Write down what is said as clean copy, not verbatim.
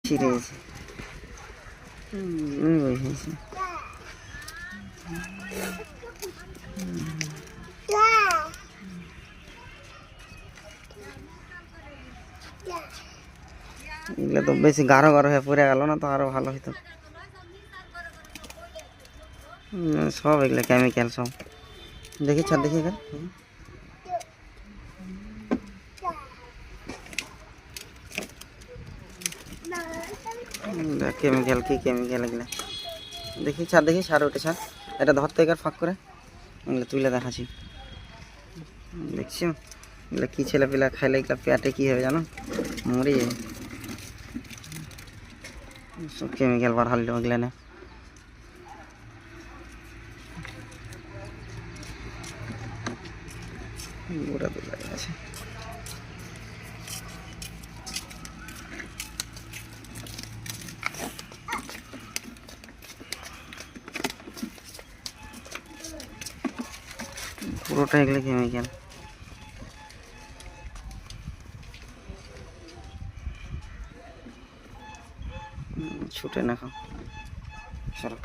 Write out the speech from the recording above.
ছিঁড়েছে বসেছে। এগুলো তো বেশি গাঢ় গাঢ় হয়ে পড়ে গেল না তো আরো ভালো হতো। সব এগুলো কেমিক্যাল সব। দেখি ছাড় দেখি এখানে কেমিক্যাল, কি কেমিক্যাল এগুলো দেখি ছাড়, দেখি সার ওঠে ছাড়। এটা ধরতে গেলে ফাঁক করে এগুলো তুলে দেখাচ্ছি। দেখছি এগুলো কী ছেলেপিলা খাইলে এগুলো পেটে কী হবে জানো, মরে যাবে। সব কেমিক্যাল বার হারলে ওগুলো না। গোটা তো লাগে আছে। পুরোটা এগুলো কেমিক্যাল। ছুটে না খাও সরো।